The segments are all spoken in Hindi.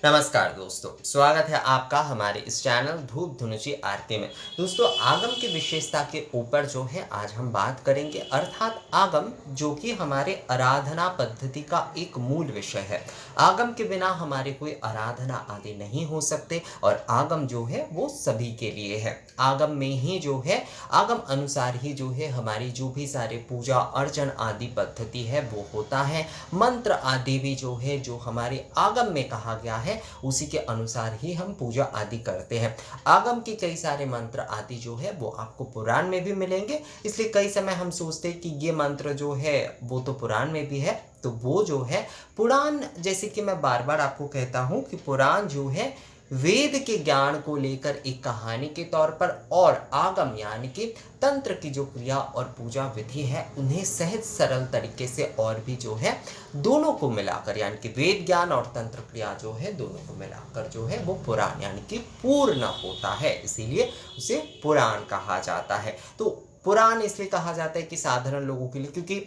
नमस्कार दोस्तों, स्वागत है आपका हमारे इस चैनल धूप धुनुची आरती में। दोस्तों, आगम की विशेषता के ऊपर जो है आज हम बात करेंगे, अर्थात आगम जो कि हमारे आराधना पद्धति का एक मूल विषय है। आगम के बिना हमारे कोई आराधना आदि नहीं हो सकते और आगम जो है वो सभी के लिए है। आगम में ही जो है, आगम अनुसार ही जो है हमारी जो भी सारे पूजा अर्चन आदि पद्धति है वो होता है। मंत्र आदि भी जो है, जो हमारे आगम में कहा गया है उसी के अनुसार ही हम पूजा आदि करते हैं। आगम के कई सारे मंत्र आदि जो है वो आपको पुराण में भी मिलेंगे, इसलिए कई समय हम सोचते हैं कि ये मंत्र जो है वो तो पुराण में भी है। तो वो जो है पुराण, जैसे कि मैं बार बार आपको कहता हूँ कि पुराण जो है वेद के ज्ञान को लेकर एक कहानी के तौर पर, और आगम यानी कि तंत्र की जो क्रिया और पूजा विधि है उन्हें सहज सरल तरीके से और भी जो है दोनों को मिलाकर, यानी कि वेद ज्ञान और तंत्र क्रिया जो है दोनों को मिलाकर जो है वो पुराण यानी कि पूर्ण होता है, इसीलिए उसे पुराण कहा जाता है। तो पुराण इसलिए कहा जाता है कि साधारण लोगों के लिए, क्योंकि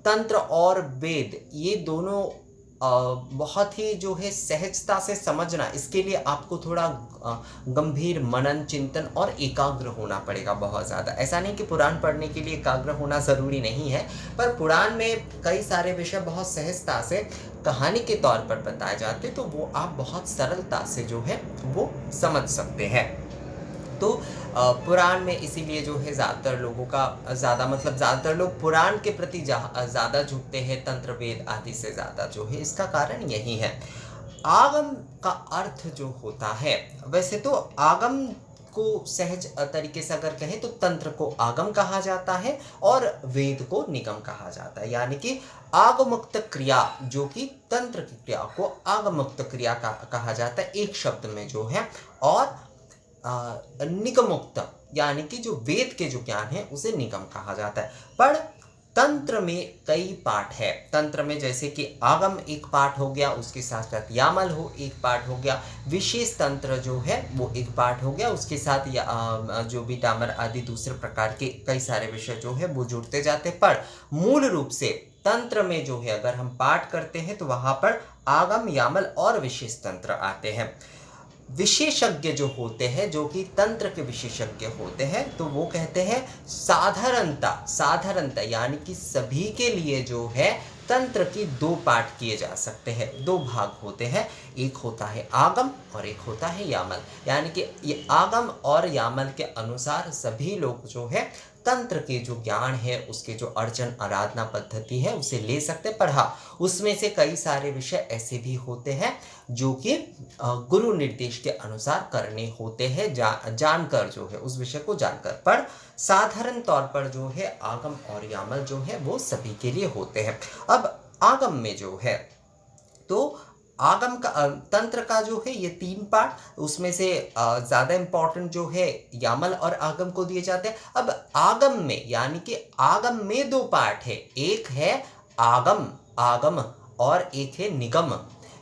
तंत्र और वेद ये दोनों बहुत ही जो है सहजता से समझना, इसके लिए आपको थोड़ा गंभीर मनन चिंतन और एकाग्र होना पड़ेगा बहुत ज़्यादा। ऐसा नहीं कि पुराण पढ़ने के लिए एकाग्र होना ज़रूरी नहीं है, पर पुराण में कई सारे विषय बहुत सहजता से कहानी के तौर पर बताए जाते, तो वो आप बहुत सरलता से जो है वो समझ सकते हैं। तो पुराण में इसीलिए जो है ज़्यादातर लोगों का ज़्यादातर लोग पुराण के प्रति ज़्यादा झुकते हैं, तंत्र वेद आदि से ज़्यादा जो है, इसका कारण यही है। आगम का अर्थ जो होता है, वैसे तो आगम को सहज तरीके से अगर कहें तो तंत्र को आगम कहा जाता है और वेद को निगम कहा जाता है, यानी कि आगमुक्त क्रिया जो कि तंत्र की क्रिया को आगमुक्त क्रिया कहा जाता है एक शब्द में जो है, और निगमोक्त यानी कि जो वेद के जो ज्ञान है उसे निगम कहा जाता है। पर तंत्र में कई पाठ है। तंत्र में जैसे कि आगम एक पाठ हो गया, उसके साथ साथ यामल हो एक पाठ हो गया, विशेष तंत्र जो है वो एक पाठ हो गया, उसके साथ जो भी डामर आदि दूसरे प्रकार के कई सारे विषय जो है वो जुड़ते जाते। पर मूल रूप से तंत्र में जो है अगर हम पाठ करते हैं तो वहां पर आगम यामल और विशेष तंत्र आते हैं। विशेषज्ञ जो होते हैं, जो कि तंत्र के विशेषज्ञ होते हैं, तो वो कहते हैं साधारणता यानी कि सभी के लिए जो है तंत्र की दो पाठ किए जा सकते हैं, दो भाग होते हैं, एक होता है आगम और एक होता है यामल। यानी कि ये आगम और यामल के अनुसार सभी लोग जो है तंत्र के जो ज्ञान है, उसके जो अर्चन आराधना पद्धति है उसे ले सकते, पर हाँ उसमें से कई सारे विषय ऐसे भी होते हैं जो कि गुरु निर्देश के अनुसार करने होते हैं, जानकर जो है उस विषय को जानकर। पर साधारण तौर पर जो है आगम और यामल जो है वो सभी के लिए होते हैं। अब आगम में जो है, तो आगम का तंत्र का जो है ये तीन पार्ट, उसमें से ज़्यादा इम्पोर्टेंट जो है यामल और आगम को दिए जाते हैं। अब आगम में, यानी कि आगम में दो पार्ट है, एक है आगम और एक है निगम।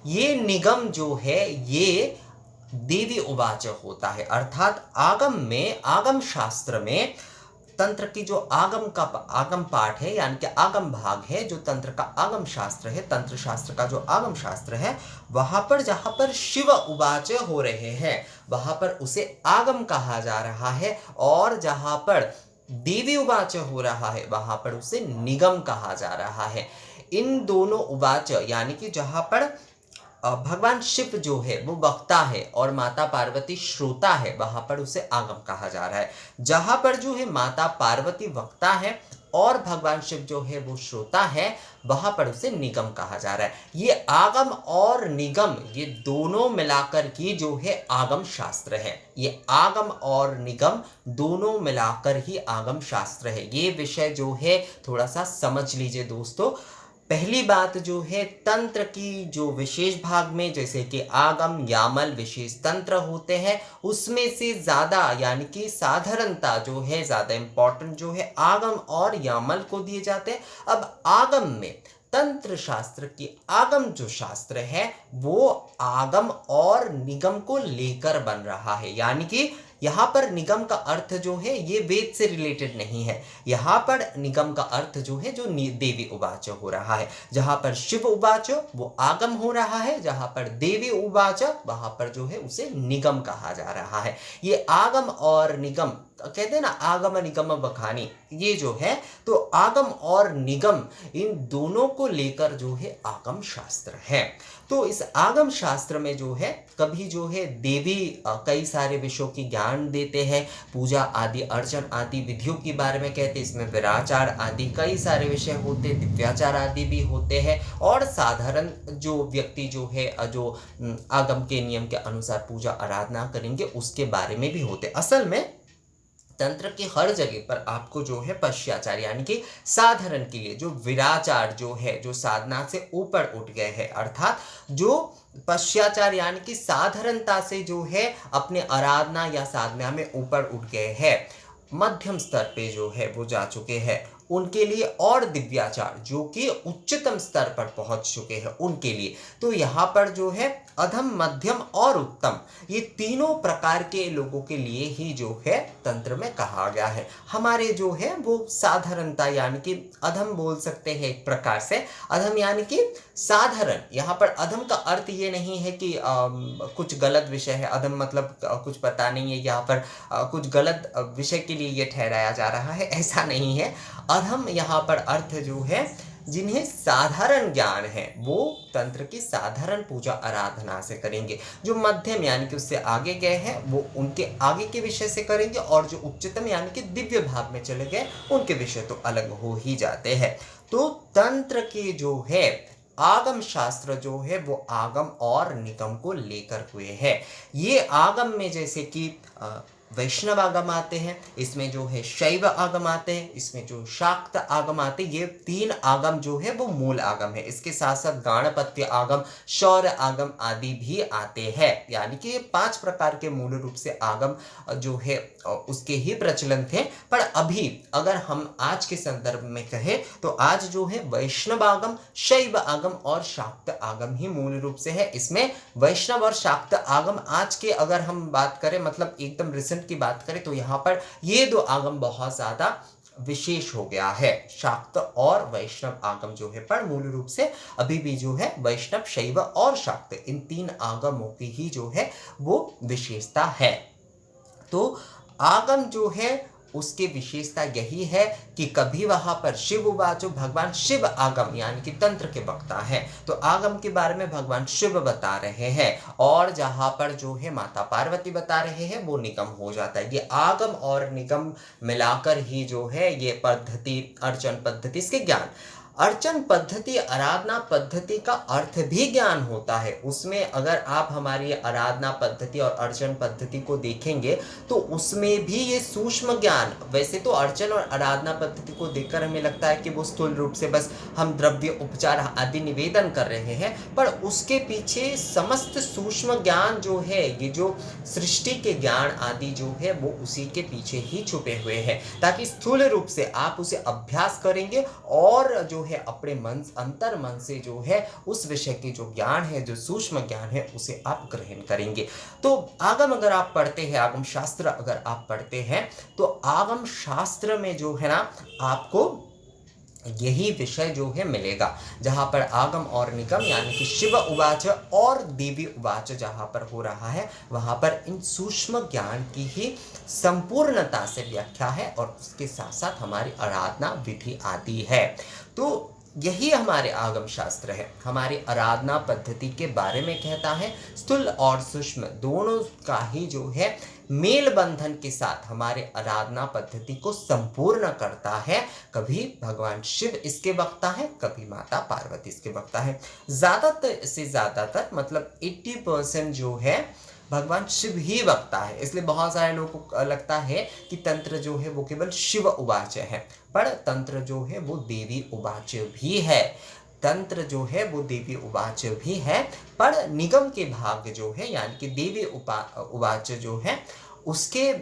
ये निगम जो है ये देवी उवाच होता है, अर्थात आगम में, आगम शास्त्र में तंत्र की जो आगम पाठ है, यानी कि आगम भाग है, जो तंत्र का आगम शास्त्र है, तंत्र शास्त्र का जो आगम शास्त्र है, वहां पर जहां पर शिव उवाच हो रहे हैं वहां पर उसे आगम कहा जा रहा है, और जहां पर देवी उवाच हो रहा है वहां पर उसे निगम कहा जा रहा है। इन दोनों उवाच यानी कि जहां पर भगवान शिव जो है वो वक्ता है और माता पार्वती श्रोता है, वहां पर उसे आगम कहा जा रहा है। जहां पर जो है माता पार्वती वक्ता है और भगवान शिव जो है वो श्रोता है, वहां पर उसे निगम कहा जा रहा है। ये आगम और निगम ये दोनों मिलाकर की जो है आगम शास्त्र है। ये आगम और निगम दोनों मिलाकर ही आगम शास्त्र है। ये विषय जो है थोड़ा सा समझ लीजिए दोस्तों। पहली बात जो है, तंत्र की जो विशेष भाग में जैसे कि आगम यामल विशेष तंत्र होते हैं, उसमें से ज़्यादा यानी कि साधारणता जो है, ज़्यादा इम्पोर्टेंट जो है आगम और यामल को दिए जाते हैं। अब आगम में तंत्र शास्त्र की आगम जो शास्त्र है वो आगम और निगम को लेकर बन रहा है, यानी कि यहाँ पर निगम का अर्थ जो है ये वेद से रिलेटेड नहीं है। यहाँ पर निगम का अर्थ जो है जो देवी उवाच हो रहा है। जहाँ पर शिव उवाच वो आगम हो रहा है, जहाँ पर देवी उवाच वहाँ पर जो है उसे निगम कहा जा रहा है। ये आगम और निगम कहते हैं ना, आगम निगम बखानी, ये जो है तो आगम और निगम इन दोनों को लेकर जो है आगम शास्त्र है। तो इस आगम शास्त्र में जो है कभी जो है देवी कई सारे विषयों की ज्ञान देते हैं, पूजा आदि अर्चन आदि विधियों के बारे में कहते हैं। इसमें विराचार आदि कई सारे विषय होते, दिव्याचार आदि भी होते हैं, और साधारण जो व्यक्ति जो है जो आगम के नियम के अनुसार पूजा आराधना करेंगे उसके बारे में भी होते। असल में तंत्र की हर जगह पर आपको जो है पश्चाचार यानी कि साधारण के लिए जो विराचार जो है जो साधना से ऊपर उठ गए हैं, अर्थात जो पश्चाचार यानी कि साधारणता से जो है अपने आराधना या साधना में ऊपर उठ गए हैं, मध्यम स्तर पे जो है वो जा चुके हैं, उनके लिए, और दिव्याचार जो कि उच्चतम स्तर पर पहुंच चुके हैं उनके लिए। तो यहाँ पर जो है अधम, मध्यम और उत्तम, ये तीनों प्रकार के लोगों के लिए ही जो है तंत्र में कहा गया है। हमारे जो है वो साधारणता यानी कि अधम बोल सकते हैं एक प्रकार से। अधम यानी कि साधारण। यहाँ पर अधम का अर्थ ये नहीं है कि कुछ गलत विषय है। अधम मतलब कुछ पता नहीं है, यहाँ पर कुछ गलत विषय के लिए ये ठहराया जा रहा है, ऐसा नहीं है। अधम यहाँ पर अर्थ जो है जिन्हें साधारण ज्ञान है वो तंत्र की साधारण पूजा आराधना से करेंगे। जो मध्यम यानी कि उससे आगे गए हैं वो उनके आगे के विषय से करेंगे, और जो उच्चतम यानी कि दिव्य भाव में चले गए उनके विषय तो अलग हो ही जाते हैं। तो तंत्र के जो है आगम शास्त्र जो है वो आगम और निगम को लेकर हुए है। ये आगम में जैसे कि वैष्णव आगम आते हैं, इसमें जो है शैव आगम आते हैं, इसमें जो शाक्त आगम आते हैं, ये तीन आगम जो है वो मूल आगम है। इसके साथ साथ गाणपत्य आगम, शौर्य आगम आदि भी आते हैं। यानी कि ये 5 प्रकार के मूल रूप से आगम जो है उसके ही प्रचलन थे। पर अभी अगर हम आज के संदर्भ में कहें तो आज जो है वैष्णव आगम, शैव आगम और शाक्त आगम ही मूल रूप से है। इसमें वैष्णव और शाक्त आगम आज के अगर हम बात करें, मतलब एकदम रिसेंट की बात करें, तो यहाँ पर ये 2 आगम बहुत ज्यादा विशेष हो गया है, शाक्त और वैष्णव आगम जो है। पर मूल रूप से अभी भी जो है वैष्णव, शैव और शाक्त, इन 3 आगमों की ही जो है वो विशेषता है। तो आगम जो है उसकी विशेषता यही है कि कभी वहां पर शिव उवाचो, भगवान शिव आगम यानी कि तंत्र के वक्ता हैं, तो आगम के बारे में भगवान शिव बता रहे हैं, और जहां पर जो है माता पार्वती बता रहे हैं वो निगम हो जाता है। ये आगम और निगम मिलाकर ही जो है ये पद्धति, अर्चन पद्धति, इसके ज्ञान, अर्चन पद्धति, आराधना पद्धति का अर्थ भी ज्ञान होता है। उसमें अगर आप हमारी आराधना पद्धति और अर्चन पद्धति को देखेंगे तो उसमें भी ये सूक्ष्म ज्ञान, वैसे तो अर्चन और आराधना पद्धति को देखकर हमें लगता है कि वो स्थूल रूप से बस हम द्रव्य उपचार आदि निवेदन कर रहे हैं, पर उसके पीछे समस्त सूक्ष्म ज्ञान जो है, ये जो सृष्टि के ज्ञान आदि जो है वो उसी के पीछे ही छुपे हुए हैं, ताकि स्थूल रूप से आप उसे अभ्यास करेंगे और जो है अपने मन, अंतर मन से जो है उस विषय के जो ज्ञान है, जो सूक्ष्म ज्ञान है, उसे आप ग्रहण करेंगे। तो आगम अगर आप पढ़ते हैं, आगम शास्त्र अगर आप पढ़ते हैं, तो आगम शास्त्र में जो है ना आपको यही विषय जो है मिलेगा, जहां पर आगम और निगम यानी कि शिव उवाच और देवी उवाच जहां पर हो रहा है, वहां पर इन सूक्ष्म ज्ञान की ही संपूर्णता से व्याख्या है, और उसके साथ साथ हमारी आराधना विधि आदि है। तो यही हमारे आगम शास्त्र है, हमारी आराधना पद्धति के बारे में कहता है। स्थूल और सूक्ष्म दोनों का ही जो है मेल बंधन के साथ हमारे आराधना पद्धति को संपूर्ण करता है। कभी भगवान शिव इसके वक्ता है, कभी माता पार्वती इसके वक्ता है। ज्यादातर से ज्यादातर मतलब 80% जो है भगवान शिव ही वक्ता है। इसलिए बहुत सारे लोगों को लगता है कि तंत्र जो है वो केवल शिव उवाच है, पर तंत्र जो है वो देवी उवाच भी है। तंत्र जो है वो देवी उवाच भी है, पर निगम के भाग जो है यानी कि देवी उवाच जो है उसके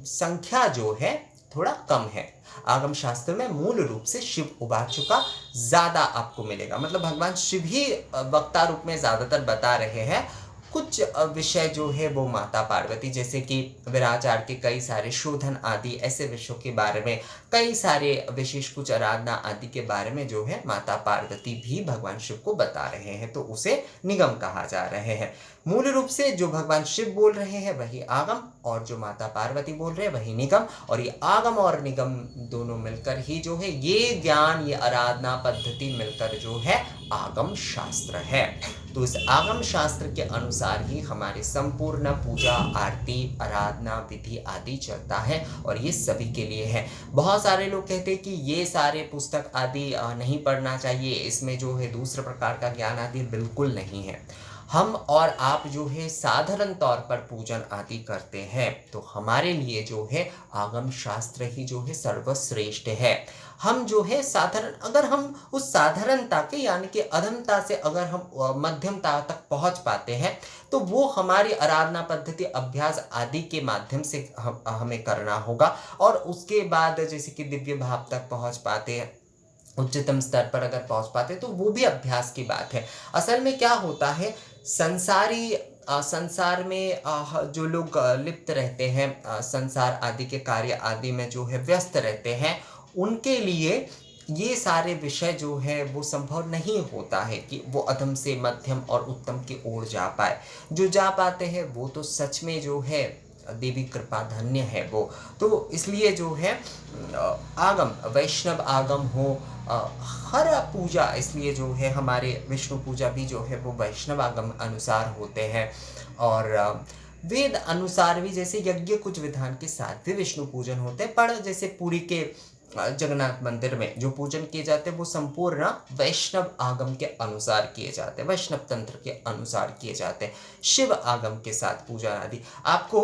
संख्या जो है थोड़ा कम है। आगम शास्त्र में मूल रूप से शिव उवाच का ज्यादा आपको मिलेगा, मतलब भगवान शिव ही वक्ता रूप में ज्यादातर बता रहे हैं। कुछ विषय जो है वो माता पार्वती, जैसे कि विराचार के कई सारे शोधन आदि ऐसे विषयों के बारे में, कई सारे विशेष कुछ आराधना आदि के बारे में जो है माता पार्वती भी भगवान शिव को बता रहे हैं, तो उसे निगम कहा जा रहे हैं। मूल रूप से जो भगवान शिव बोल रहे हैं वही आगम, और जो माता पार्वती बोल रहे हैं वही निगम, और ये आगम और निगम दोनों मिलकर ही जो है ये ज्ञान, ये आराधना पद्धति मिलकर जो है आगम शास्त्र है। तो इस आगम शास्त्र के अनुसार ही हमारे संपूर्ण पूजा, आरती, आराधना, विधि आदि चलता है, और ये सभी के लिए है। बहुत सारे लोग कहते हैं कि ये सारे पुस्तक आदि नहीं पढ़ना चाहिए, इसमें जो है दूसरे प्रकार का ज्ञान आदि, बिल्कुल नहीं है। हम और आप जो है साधारण तौर पर पूजन आदि करते हैं, तो हमारे लिए जो है आगम शास्त्र ही जो है सर्वश्रेष्ठ है। हम जो है साधारण, अगर हम उस साधारणता के यानी कि अधमता से अगर हम मध्यमता तक पहुंच पाते हैं, तो वो हमारी आराधना पद्धति, अभ्यास आदि के माध्यम से हमें करना होगा। और उसके बाद जैसे कि दिव्य भाव तक पहुंच पाते हैं, उच्चतम स्तर पर अगर पहुंच पाते, तो वो भी अभ्यास की बात है। असल में क्या होता है, संसार में जो लोग लिप्त रहते हैं, संसार आदि के कार्य आदि में जो है व्यस्त रहते हैं, उनके लिए ये सारे विषय जो है वो संभव नहीं होता है कि वो अधम से मध्यम और उत्तम की ओर जा पाए। जो जा पाते हैं वो तो सच में जो है देवी कृपा धन्य है वो। तो इसलिए जो है आगम, वैष्णव आगम हो, हर पूजा, इसलिए जो है हमारे विष्णु पूजा भी जो है वो वैष्णव आगम अनुसार होते हैं, और वेद अनुसार भी जैसे यज्ञ कुछ विधान के साथ भी विष्णु पूजन होते हैं। पर जैसे पुरी के जगन्नाथ मंदिर में जो पूजन किए जाते हैं वो संपूर्ण वैष्णव आगम के अनुसार किए जाते हैं, वैष्णव तंत्र के अनुसार किए जाते हैं, शिव आगम के साथ पूजा आदि। आपको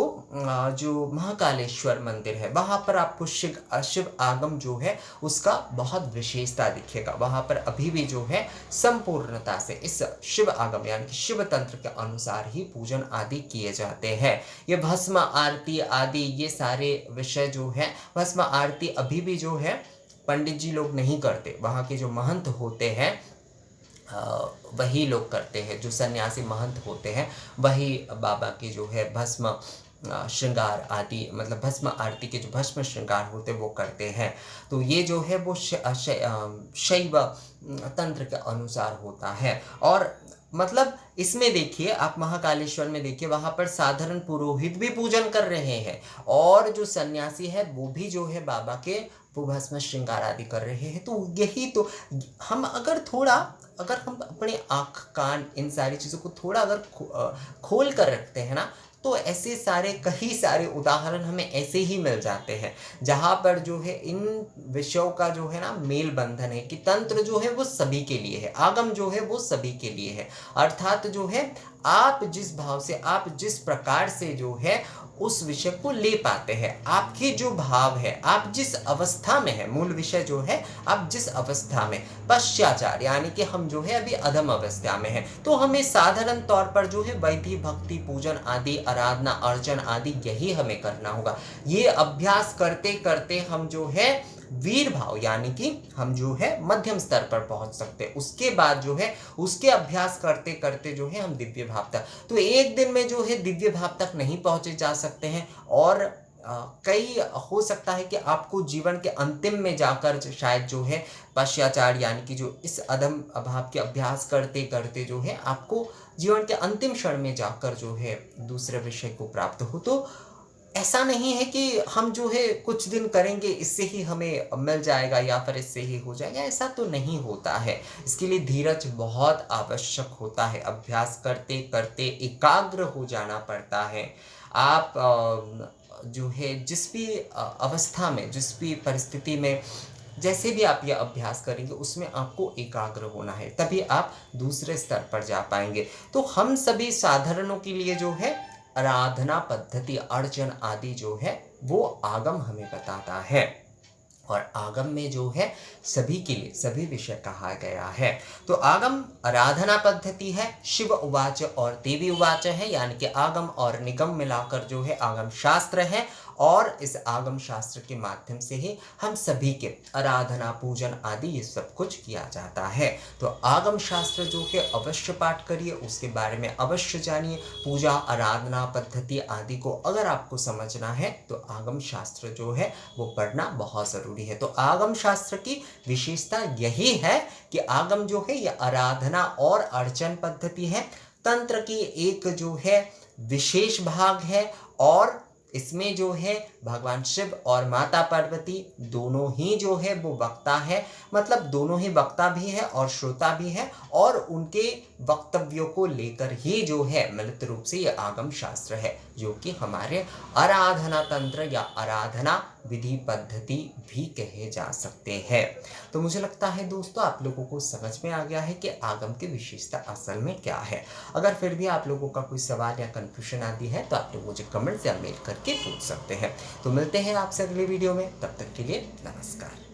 जो महाकालेश्वर मंदिर है वहाँ पर आपको शिव आगम जो है उसका बहुत विशेषता दिखेगा। वहाँ पर अभी भी जो है संपूर्णता से इस शिव आगम यानी कि शिव तंत्र के अनुसार ही पूजन आदि किए जाते हैं। ये भस्म आरती आदि ये सारे विषय जो है, भस्म आरती अभी भी जो है पंडित जी लोग नहीं करते, वहाँ के जो महंत होते हैं वही लोग करते हैं, जो सन्यासी महंत होते हैं वही बाबा के जो है भस्म श्रृंगार आदि, मतलब भस्म आरती के जो भस्म श्रृंगार होते हैं वो करते हैं। तो ये जो है वो शैव तंत्र के अनुसार होता है। और मतलब इसमें देखिए, आप महाकालेश्वर में देखिए, वहाँ पर साधारण पुरोहित भी पूजन कर रहे हैं, और जो सन्यासी है वो भी जो है बाबा के वो भस्म श्रृंगार आदि कर रहे हैं। तो यही तो हम अगर हम अपने आँख कान इन सारी चीज़ों को थोड़ा अगर खोल कर रखते हैं ना, तो ऐसे सारे कई सारे उदाहरण हमें ऐसे ही मिल जाते हैं जहाँ पर जो है इन विषयों का जो है ना मेल बंधन है कि तंत्र जो है वो सभी के लिए है, आगम जो है वो सभी के लिए है। अर्थात जो है आप जिस भाव से, आप जिस प्रकार से जो है उस विषय को ले पाते हैं, आपके जो भाव है, आप जिस अवस्था में है, मूल विषय जो है आप जिस अवस्था में, पश्चाचार यानी कि हम जो है अभी अधम अवस्था में है, तो हमें साधारण तौर पर जो है वैधि भक्ति पूजन आदि, आराधना अर्चन आदि यही हमें करना होगा। ये अभ्यास करते करते हम जो है वीर भाव यानी कि हम जो है मध्यम स्तर पर पहुंच सकते हैं। उसके बाद जो है उसके अभ्यास करते करते जो है हम दिव्य भाव तक, तो एक दिन में जो है दिव्य भाव तक नहीं पहुंचे जा सकते हैं, और कई हो सकता है कि आपको जीवन के अंतिम में जाकर शायद जो है पश्चाचार यानी कि जो इस अधम भाव के अभ्यास करते करते जो है आपको जीवन के अंतिम क्षण में जाकर जो है दूसरे विषय को प्राप्त हो। तो ऐसा नहीं है कि हम जो है कुछ दिन करेंगे इससे ही हमें मिल जाएगा या फिर इससे ही हो जाएगा, ऐसा तो नहीं होता है। इसके लिए धीरज बहुत आवश्यक होता है, अभ्यास करते करते एकाग्र हो जाना पड़ता है। आप जो है जिस भी अवस्था में, जिस भी परिस्थिति में, जैसे भी आप यह अभ्यास करेंगे उसमें आपको एकाग्र होना है, तभी आप दूसरे स्तर पर जा पाएंगे। तो हम सभी साधारणों के लिए जो है आराधना पद्धति अर्चन आदि जो है वो आगम हमें बताता है, और आगम में जो है सभी के लिए सभी विषय कहा गया है। तो आगम आराधना पद्धति है, शिव उवाच और देवी उवाच है, यानी कि आगम और निगम मिलाकर जो है आगम शास्त्र है, और इस आगम शास्त्र के माध्यम से ही हम सभी के आराधना पूजन आदि ये सब कुछ किया जाता है। तो आगम शास्त्र जो है अवश्य पाठ करिए, उसके बारे में अवश्य जानिए। पूजा आराधना पद्धति आदि को अगर आपको समझना है तो आगम शास्त्र जो है वो पढ़ना बहुत ज़रूरी है। तो आगम शास्त्र की विशेषता यही है कि आगम जो है ये आराधना और अर्चन पद्धति है, तंत्र की एक जो है विशेष भाग है, और इसमें जो है भगवान शिव और माता पार्वती दोनों ही जो है वो वक्ता है, मतलब दोनों ही वक्ता भी है और श्रोता भी है, और उनके वक्तव्यों को लेकर ही जो है मिलित रूप से ये आगम शास्त्र है, जो कि हमारे आराधना तंत्र या आराधना विधि पद्धति भी कहे जा सकते हैं। तो मुझे लगता है दोस्तों आप लोगों को समझ में आ गया है कि आगम की विशेषता असल में क्या है। अगर फिर भी आप लोगों का कोई सवाल या कन्फ्यूजन आदि है तो आप लोग मुझे कमेंट्स या मेल करके पूछ सकते हैं। तो मिलते हैं आपसे अगले वीडियो में, तब तक के लिए नमस्कार।